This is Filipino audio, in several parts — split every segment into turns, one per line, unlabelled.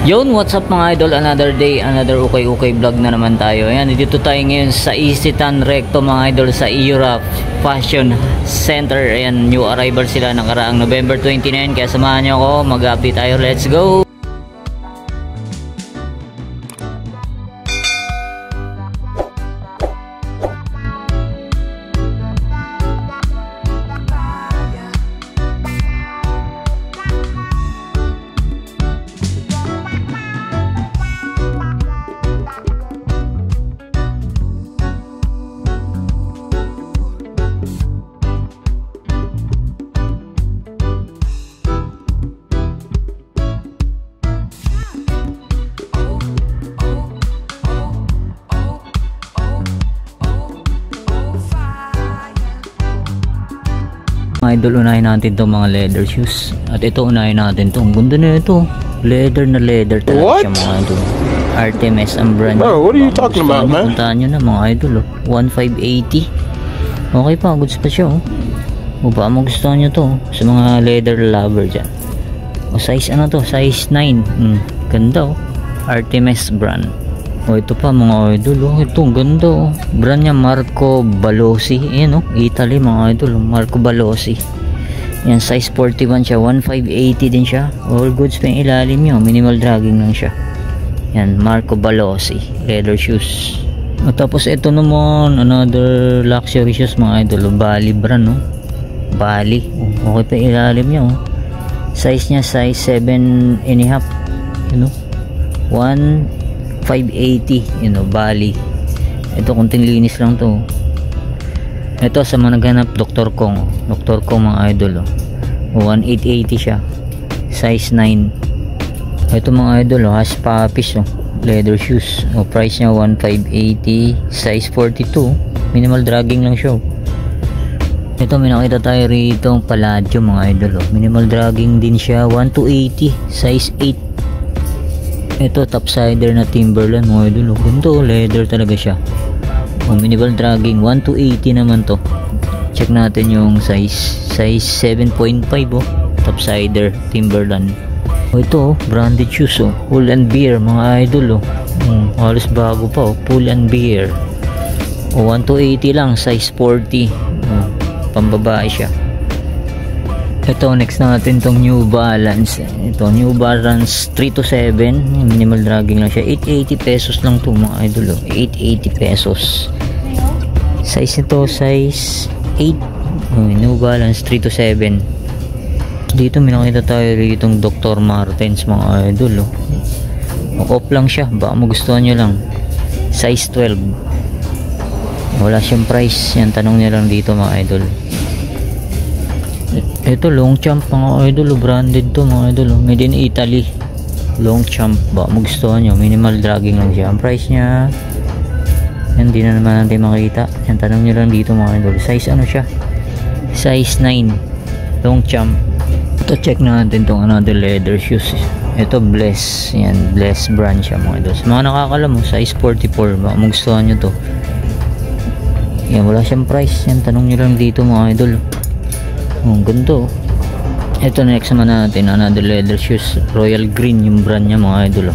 Yun, what's up mga idol? Another day, another ukay-ukay vlog na naman tayo. Ayan, dito tayo ngayon sa Isitan Recto mga idol, sa Europe Fashion Center. Ayan, new arrival sila nakaraang November 29. Kaya samahan nyo ako, mag-update tayo. Let's go! Mga idol, unahin natin itong mga leather shoes. At ito, unahin natin ito. Ang ganda na ito. Leather na leather talaga siya mga idol. Artemis ang brand.
Bro, what are you talking about, man?
Puntahan nyo na mga idol. 1,580. Okay pa, goods pa siya. O baka magustuhan nyo to sa mga leather lover dyan. O size ano to? Size 9. Ganda Artemis brand. O ito pa mga idol, ito ang ganda brand niya Marco Balossi. Ayan Italy mga idol, Marco Balossi. Yan, size 41 siya, 1,580 din siya. All goods pa yung ilalim nyo, minimal dragging lang siya. Yan, Marco Balossi leather shoes. At tapos ito naman, another luxury shoes mga idol, Bali brand Bali. Okay pa yung ilalim nyo. Size niya, size 7.5. 1,580, Bali. Ito kunting linis lang to. Ito sa mga naghanap, Dr. Kong mga idol 1,880 siya, size 9. Ito mga idol has puppies leather shoes. Price niya 1,580, size 42, minimal dragging lang siya. Ito may nakita tayo rito Palladio mga idol minimal dragging din siya, 1,280, size 8. Ito topsider na Timberland mga idol, ganda leather talaga siya. Minimal dragging, 1,280 naman to. Check natin yung size 7.5 topsider Timberland. Ito branded shoes Pull and Bear mga idol halos bago pa Pull and Bear 1,280 lang, size 40. Pambabae siya. Ito next natin tong New Balance. Ito New Balance 327, minimal dragging lang siya, 880 pesos lang to mga idol 880 pesos. Size nito size 8. New Balance 327. Dito may nakita tayo rito itong Dr. Martens mga idol off lang siya, baka magustuhan nyo lang, size 12. Wala siyang price, yan tanong nyo lang dito mga idol. Ito Longchamp mga idol, branded to mga idol, made in Italy. Longchamp, ba magustuhan nyo, minimal dragging lang siya. Ang price nya hindi na naman natin makita, yan tanong nyo lang dito mga idol. Size ano siya, size 9 Longchamp. Ito check natin tong another leather shoes. Ito Bless, yan Bless brand siya mga idol. Sa mga nakakalam size 44, ba magustuhan nyo to. Yan, wala siyang price, yan tanong nyo lang dito mga idol. Ganda Ito next naman natin, another leather shoes, Royal Green yung brand niya mga idol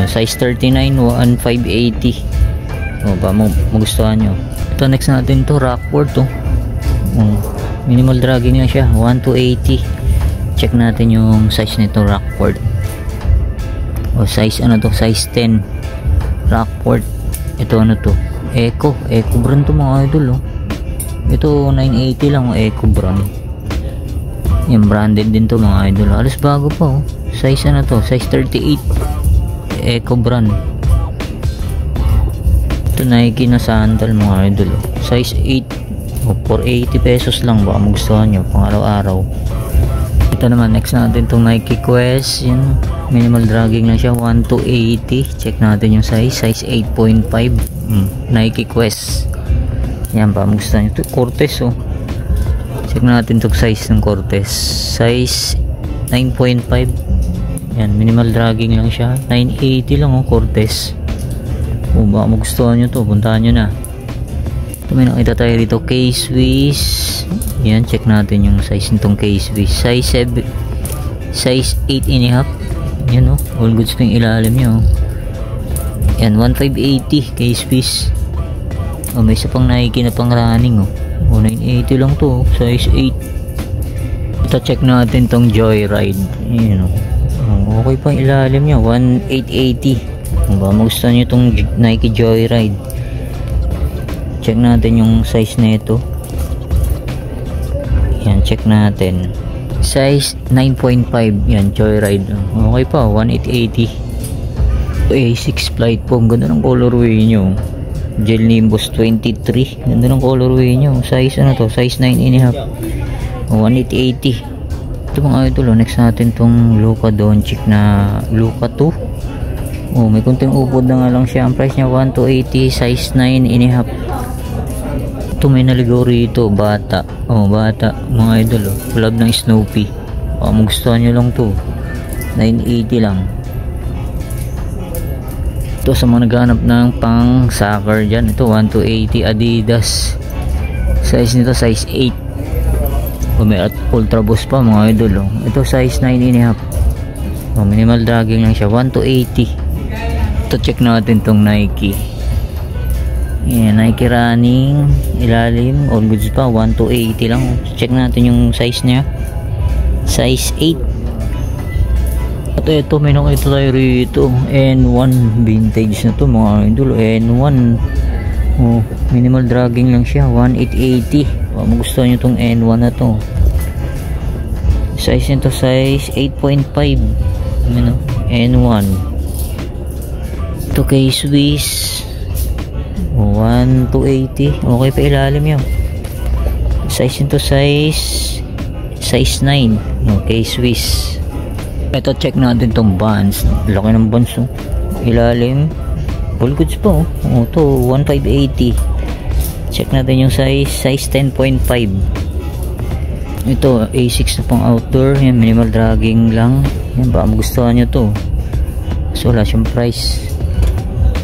size 39, 1,580. Ba magustuhan nyo. Ito next natin to Rockport minimal dragging lang siya, 1,280. Check natin yung size nito Rockport. Size ano to, size 10 Rockport. Ito ano to, Eco brand to mga idol ito 980 lang Eco brand. Yung branded din to mga idol, alas bago pa size ano to, size 38 Eco brand. Ito Nike na sandal mga idol size 8 480 pesos lang, baka magustuhan nyo pang araw-araw. Ito naman next natin tong Nike Quest, yun minimal dragging lang siya, 1,280. Check natin yung size 8.5 Nike Quest. Yan, baka magustuhan nyo. Ito Cortez check natin itong size ng Cortez, size 9.5. yan, minimal dragging lang siya, 980 lang Cortez. Baka magustuhan nyo to, puntahan nyo na. Ito may nakita tayo dito, K-Swiss. Yan, check natin yung size nitong K-Swiss, size 8.5. Yan all goods pa yung ilalim niya yan. 1580 case piece. May isa pang Nike na pang running 980 lang to, size 8. Ito check natin tong Joyride. Yan okay pa yung ilalim niya, 1880. Kung ba magustuhan nyo itong Nike Joyride, check natin yung size na ito. Yan, check natin size 9.5. yan, Joyride. Okay pa, 1880. A6 flight foam, ganda ng colorway nyo. Gel Nimbus 23, ganda ng colorway nyo. Size to, size 9.5, 1880. Ito mga idol, next natin tong Luka Doncic na Luka 2. May kunting upod na nga lang siya. Ang price niya 1280, size 9.5. Ito may naligaw rito, bata. Bata mga idol. Collab ng Snoopy. Magustuhan nyo lang to, 980 lang. Ito sa mga naghahanap ng pang soccer dyan, ito 1280 Adidas. Size nito size 8. May ultra boost pa mga idol. Ito size 9.5. Minimal dragging lang siya, 1280. Ito check natin tong Nike. Nike running ilalim, all goods pa, 1280 lang. Check natin yung size niya, size 8. At ito may nakita tayo rito, N1 vintage na to mga idol. N1 minimal dragging lang siya, 1880. Magustuhan nyo tong N1 na to. Size nito size 8.5. N1. Ito kay Swiss, 1280. Okay pa ilalim yun. Size nito size 9. Okay, Swiss. Ito check natin tong Vans. Laki ng Vans ilalim, all goods pa ito 1580. Check natin yung size 10.5. Ito A6 na pang outdoor. Yan, minimal dragging lang. Yan, baka magustuhan nyo to. So wala siyang price.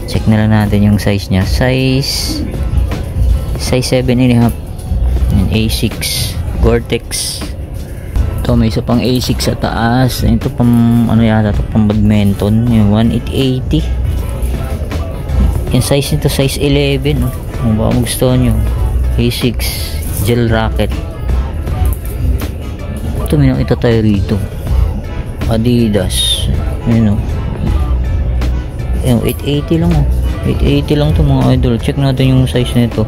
Check na lang natin yung size nya, size 7.5. Yan, A6 Gore-Tex. Ito may isa pang A6 sa taas. Ito pang yata ito, pang badminton. Yung 1880. Yung size nito size 11. Kung baka magustuhan nyo, A6 gel racket. Ito may nakita tayo rito, Adidas. Yung 880 lang 880 lang to mga idol. Check natin yung size nito,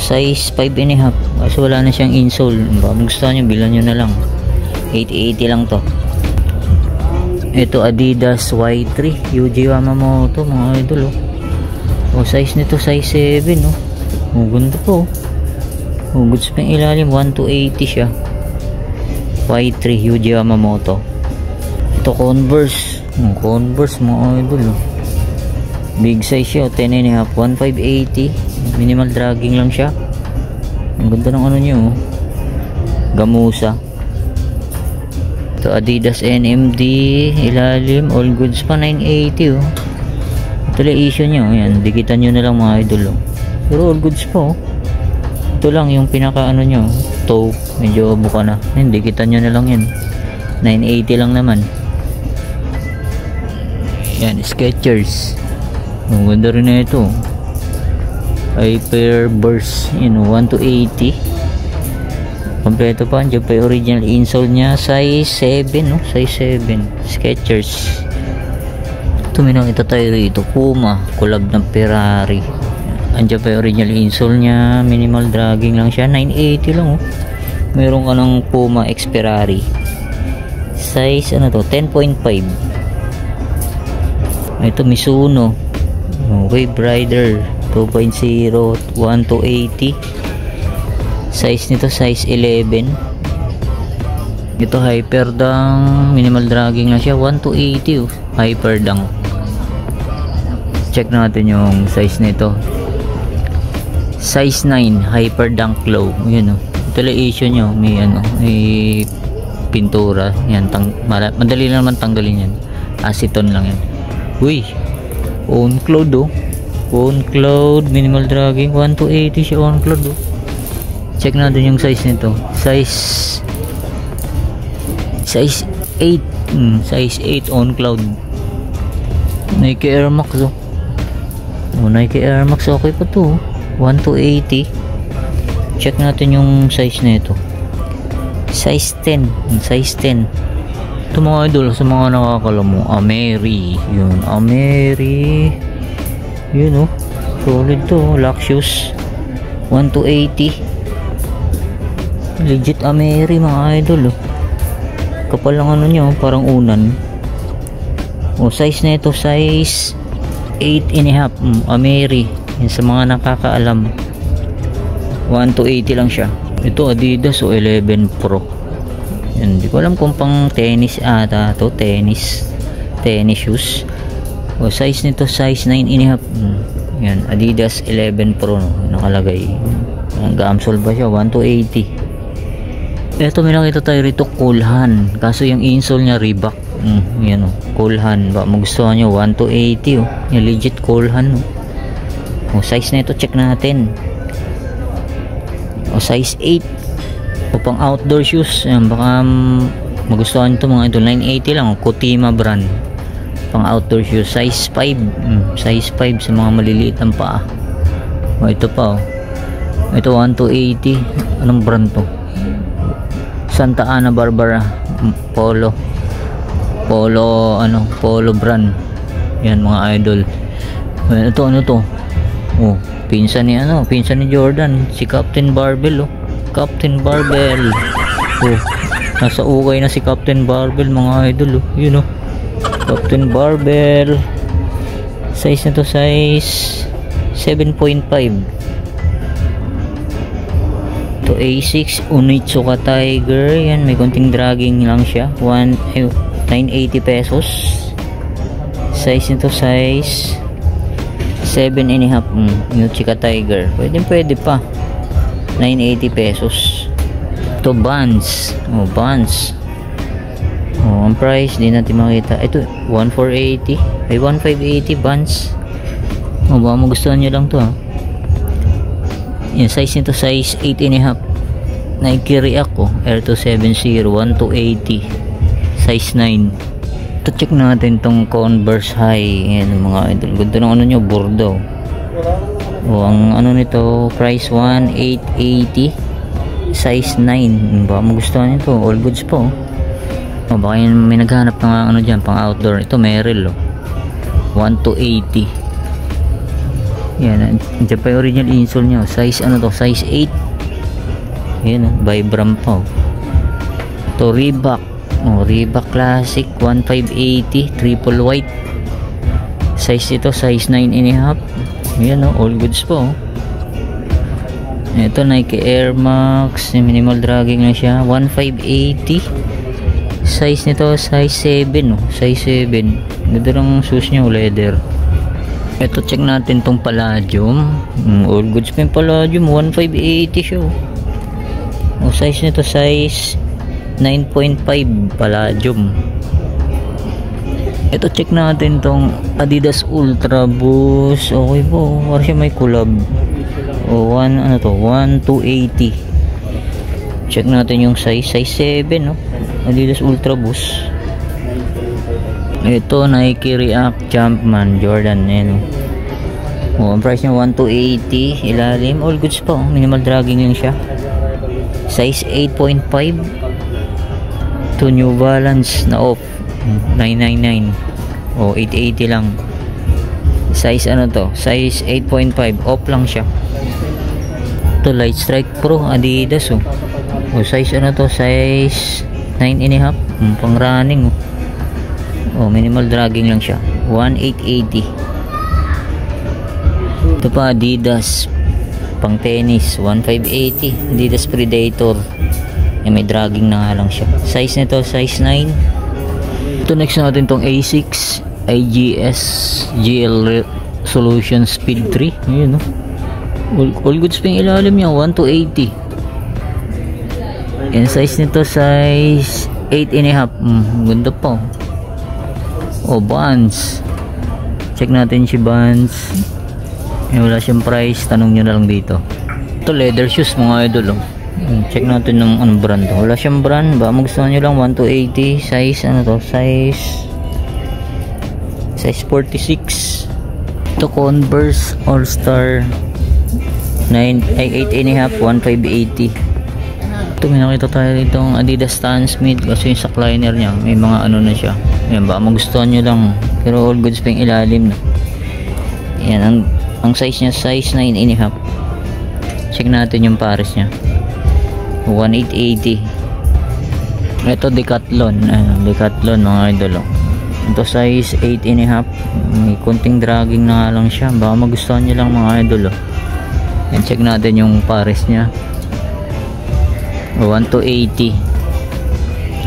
size 5.5. Kasi wala na siyang insole. Baka magustuhan nyo, bilan nyo na lang. 880 lang to. Ito Adidas Y3 Yuji Yamamoto mga idol. Size nito size 7. Ganda po. Goods pa yung ilalim, 1280 siya. Y3 Yuji Yamamoto. Ito Converse. Converse mga idol. Big size siya, 10.5, 1580. Minimal dragging lang siya. Ang ganda ng nyo, gamusa. Ito Adidas NMD ilalim, all goods pa, 980. Ito lang issue nyo, yan, dikitan nyo na lang mga idol. Pero all goods pa. Ito lang yung pinaka nyo, toe, medyo buka na. Yan, dikitan nyo na lang yan, 980 lang naman. Yan, Skechers. Ang ganda rin na ito, Hyper Burst, 1280. Kompleto pa, andyan pa yung original insole nya, size 7, size 7, Skechers. Ito may nakita tayo rito, Puma, collab ng Ferrari. Andyan pa yung original insole nya, minimal dragging lang siya, 980 lang. Meron ka ng Puma X Ferrari, size 10.5. Ito Mizuno Wave Rider 2.0, 1280. Size nito size 11. Ito Hyperdunk, minimal dragging lang siya, 1280. Hyperdunk. Check natin yung size nito, size 9, Hyperdunk Low. Yun ito lang issue nyo, may pintura yan, madali lang naman tanggalin yan, aceton lang yan. Uy, on cloud on cloud, minimal dragging, 1280 siya on cloud. Check natin yung size nito, size 8. Size 8 on cloud. Nike Air Max oh. Nike Air Max okay pa to. 1 to 80. Check natin yung size na ito. Size 10. Size 10. Ito mga idol, sa mga nakakalam mo, Ameri. Yun, Ameri. Yun oh. Solid to. Lux 1 to 80. Legit Ameri mga idol oh. Kapal lang ano nyo, parang unan. Size na ito, size 8.5. Ameri. Yan sa mga nakakaalam. 1 to 80 lang siya. Ito Adidas 11 Pro. Yan, di ko alam kung pang tennis ata to, tennis shoes. Size nito, size 9.5. Yan, Adidas 11 Pro no, nakalagay. Gamsol ba siya? 1 to 80. Eto may nakita tayo rito, Coolhan. Kaso yung insole niya Reebok. Yan o, Coolhan. Baka magustuhan nyo, 1 to 80 o. Yung legit Coolhan o. Size na ito, check natin. Size 8. Pang outdoor shoes. Yan, baka magustuhan nyo ito mga ito. 980 lang o, Kotima brand. Pang outdoor shoes. Size 5. Size 5 sa mga maliliit ang paa. Ito pa o. Ito 1 to 80. Anong brand to? Santa Ana Barbara Polo brand. Yan mga idol. Ito ano to? Pinsan ni Jordan, si Captain Barbell Captain Barbell. Nasa ukay na si Captain Barbell mga idol Yun Captain Barbell. Size na to, size 7.5. To A6 Onitsuka Tiger. Yan, may konting dragging lang siya. 980 pesos. Size nito, size 7.5. Onitsuka Tiger. Pwede pa. 980 pesos. Ito Vans. Vans. Ang price di natin makita. Ito 1,480. Ay 1,580 Vans. Baka magustuhan nyo lang to Yung size nito, size 8.5. Nike React Air 270 1 to 80. Size 9. Ito check natin tong Converse High. Yan mga idol. Ganda ng ano nyo, Bordeaux. Ang ano nito, price 1,880. Size 9. Baka magustuhan nito. All goods po. Baka may naghanap ng ano dyan, pang outdoor. Ito Merrell 1 to 80. Yan, dyan pa yung original insole nya. Size ano to, size 8. Yan Vibram pa ito Reebok. Reebok Classic 1,580 triple white. Size ito, size 9.5. Yan all goods po ito Nike Air Max. Minimal dragging na siya, 1,580. Size nito, size 7 size 7. Ganda ng shoes nya, leather. Ito check natin tong Palladium. All goods pa yung Palladium, 1,580 siya size nito, size 9.5 Palladium. Ito check natin tong Adidas Ultra Boost. Okay po, parang siya may collab. 1 to 80. Check natin yung size 7 Adidas Ultra Boost. Ito Nike React Jumpman Jordan. Ang price niya 1 to 80. Ilalim, all goods pa minimal dragging lang siya. Size 8.5. To New Balance na off 999. 880 lang. Size size 8.5, off lang siya. Ito Light Strike Pro Adidas size size 9.5. Pang running minimal dragging lang siya, 1,880. Ito pa Adidas pang tennis, 1,580. Adidas Predator. May dragging na nga lang siya. Size nito, size 9. Ito next natin tong A6 IGS GL Solution Speed 3. Ayun all goods pa yung ilalim niya, 1 to 80. And size nito, size 8.5. Ganda po. Vans. Check natin si Vans. Wala siyang price, tanong nyo na lang dito. Ito leather shoes mga idol Check natin ng anong brand to. Wala siyang brand. Ba magustuhan nyo lang 1-80 size. Ano to? Size 46. Ito Converse All Star 8.5 1580. Ito may nakita tayo dito ang Adidas Stan Smith kasi yung sack liner nya may mga ano na siya. Ayan, baka magustuhan nyo lang, pero all goods pa yung ilalim na. Ayan, ang size nya size 9.5. Check natin yung pares nya 1880. Ito Decathlon. Decathlon mga idol. Ito size 8.5. May konting dragging na nga lang siya, baka magustuhan nyo lang mga idol. And check natin yung pares nya 1-80.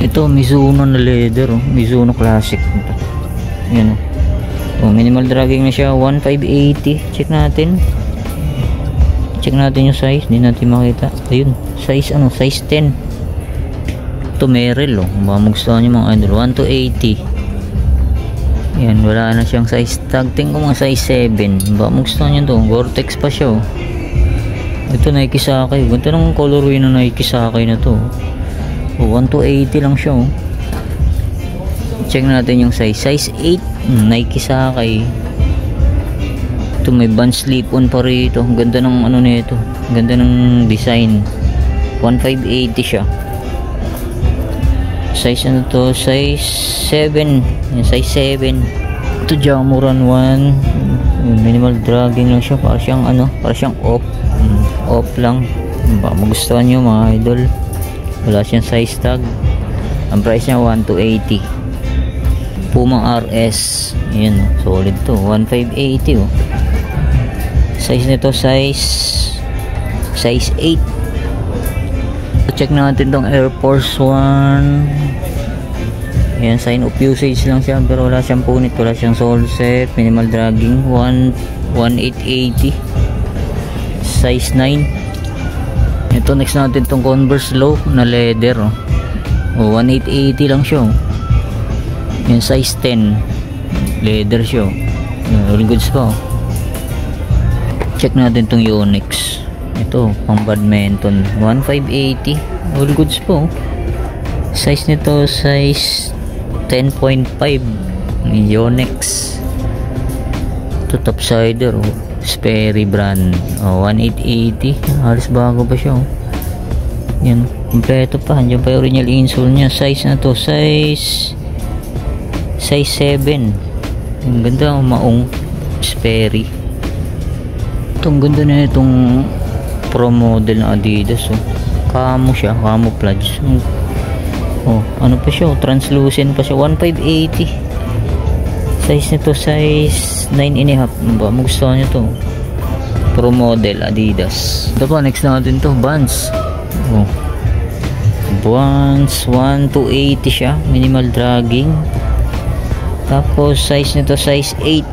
Ito Mizuno na leather, Mizuno classic. Yan minimal dragging na siya 1-580. Check natin yung size, hindi natin makita. Ayun, size size 10. Ito Merrell, baka magustuhan nyo mga idol 1-80. Yan, wala na siyang size tag. Tingin ko mga size 7, baka magustuhan nyo to. Gore-Tex pa siya. Ito Nike Sacai, ganda ng colorway ng Nike Sacai na to. 1-80 lang siya. Check natin yung size 8 Nike Sacai. Ito may band slip on pa rito. Ganda ng ano nito, ganda ng design. 1-580 siya. Size ano to? Size 7. Size 7. Ito Jamoran 1. Minimal dragging lang siya, para siyang off lang. Baka magustuhan nyo mga idol. Wala siyang size tag. Ang price niya 1-80. Puma RS. Ayan, solid to 1-580. Size nito size 8. Check natin tong Air Force 1. Ayan, sign of usage lang siya, pero wala siyang punit, wala siyang sole set. Minimal dragging 1-880. Size 9. Ito next natin tong Converse Low na leather. 1-880 lang siya. Yan size 10. Leather siya. All goods pa. Check natin tong Yonex. Ito pang badminton 1-580. All goods po. Size nito size 10.5. Yonex. Ito topsider Sperry brand 1-880. Halos bago pa siya. Yan, kompleto pa. Andiyan pa yung original insole nya. Size na to size 7. Ang ganda, maong Sperry. Itong ganda na itong pro model ng Adidas. Camo siya, camouflage. Ano pa siya, translucent pa siya. 1-580. Size nito size 9.5. Ba magustuhan nyo to, pro model Adidas. Ito pa, next natin to Vans. Vans 1-80 siya, minimal dragging. Tapos size nito size 8.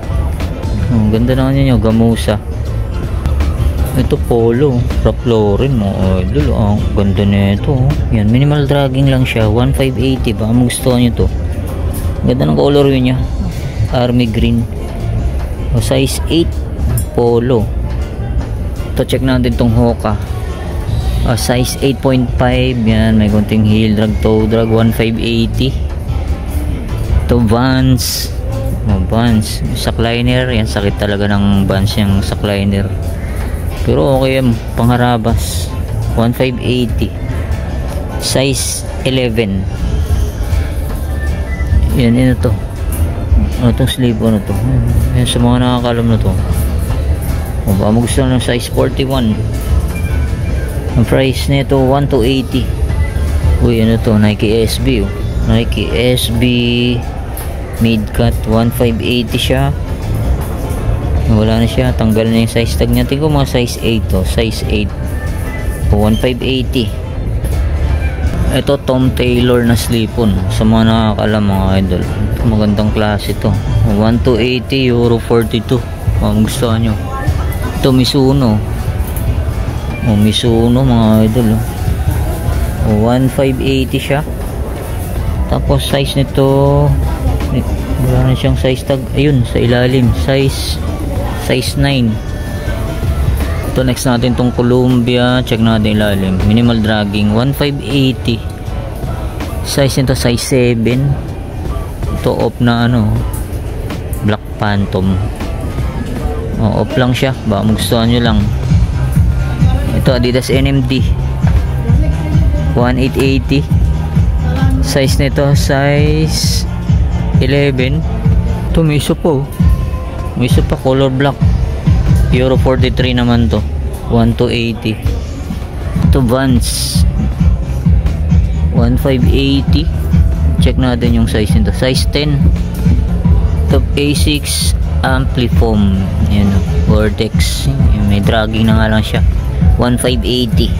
Ganda naman yun yung gamusa. Ito Polo Ralph Lauren mo idol. Ganda nito. Yan, minimal dragging lang siya 1-580. Baka magustuhan nyo to. Ganda ng color yun niya, army green. Size 8 Polo. Ito check natin tong Hoka. Size 8.5. Yan, may konting heel drag, toe drag 1-580. Ito Vans. Vans sack liner. Yan, sakit talaga ng Vans yung sack liner, pero okay yan, pangharabas 1-580. Size 11. Yan, ano to? Ano tong sleeve? Ano to? Yan, sa mga nakakalam na to. Baka magustuhan ng size 41. Ang price nito 1-80. Uy, ano to? Nike SB. Nike SB mid-cut 1-580 siya. Wala na siya, tanggal na yung size tag niya. Tingko mga size 8 to. Size 8 1-580. Ito Tom Taylor na slip-on. Sa mga nakakalam mga idol, magandang klase to. 1-80 euro 42. Kung gustuhan nyo. Ito Mizuno. Mizuno mga idol. 1-580 siya. Tapos size nito, wala na siyang size tag. Ayun, sa ilalim. Size 9. Ito next natin tong Columbia. Check natin ilalim. Minimal dragging 1580. Size nito size 7. Ito off na ano, Black Phantom. Off lang siya, baka magustuhan nyo lang. Ito Adidas NMD 1880. Size nito size 11. Ito may isa po, may isa pa color black, Euro 43 naman to, 1280. Ito Vans 1580. Check natin yung size nito, size 10. Ito A6 Amplifoam, yan o, Vortex, may dragging na nga lang siya, 1580.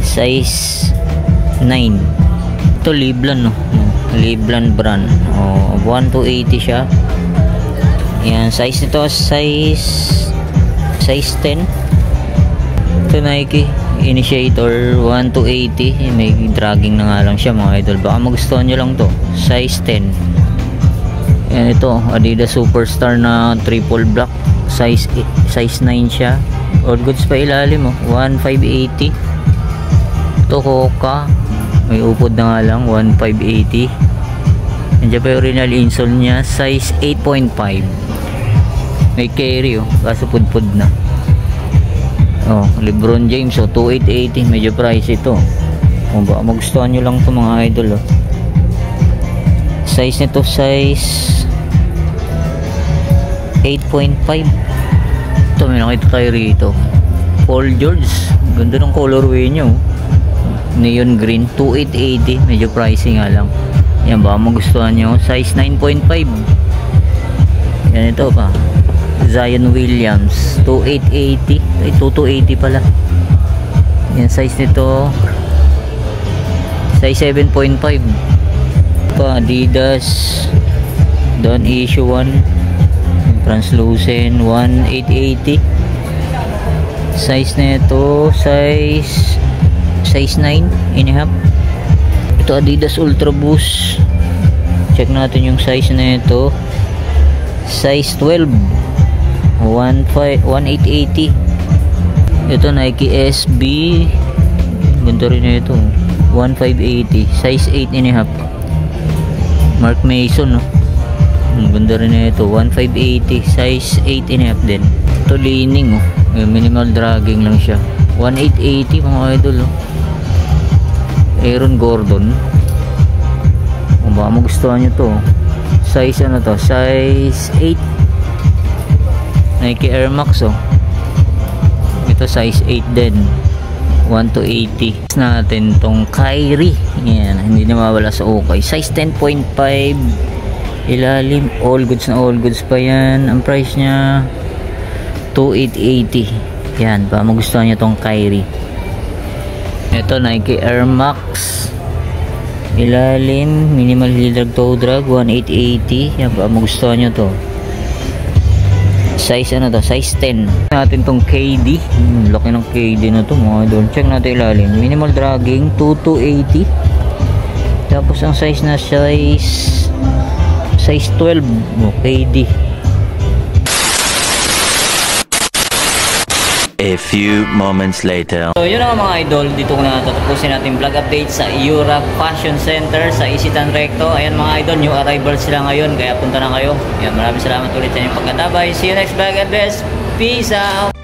Size 9. Ito Liblan, no? Liblan brand, 1280 siya. Yan, size nito size 10. Ito Nike Initiator 1280, may dragging na nga lang siya mga idol, baka magustuhan nyo lang to, size 10. Yan, ito Adidas Superstar na triple black, size 9 siya, all goods pa ilalim, 1580. Ito Hoka, may upod na nga lang, 1580. Nandiyan pa yung original insole nya, size 8.5. May carry kaso pudpud na. Lebron James 2880, medyo price ito. Baka magustuhan nyo lang ito mga idol. Size nito size 8.5. Ito may nakita tayo rito, Paul George, ganda ng colorway nya, neon green, 2880, medyo pricey nga lang. Yan, baka magustuhan nyo, size 9.5. Yan, ito pa Zion Williams 2880, ay 2280 pala. Yan, size nito size 7.5. pa Adidas Don Issue 1 translucent 1880. Size nito size 9.5. Ito Adidas Ultra Boost, check natin yung size nito, size 12, 1880. Ito Nike SB, ganda rin na ito, 1580, size 8.5. Mark Mason, ganda rin na ito, 1580, size 8.5 din. Ito Leaning, minimal dragging lang siya, 1880 mga idol. Aaron Gordon, baka magustuhan nyo to, size ano to, size 8. Nike Air Max, ito size 8 din, 1280. Natin tong Kyrie, yan, hindi na mawala sa okay, size 10.5 ilalim, all goods na all goods pa yan. Ang price nya 2880. yan, baka magustuhan nyo tong Kyrie. Ito Nike Air Max ilalim, minimal heel drag toe drag, 1880. yan, baka magustuhan nyo to, size ano to, size 10. Natin tong KD, laki ng KD na to mga idol. Check natin ilalim, minimal dragging 2280. Tapos ang size na size 12, KD.
A few moments later.
So yun nga mga idol, dito ko na tatapusin natin vlog update sa Europe Fashion Center sa Isitan Recto. Ayan mga idol, new arrivals sila ngayon, kaya punta na kayo. Ayan, maraming salamat ulit sa inyong pagkatabay. See you next vlog, and best. Peace out.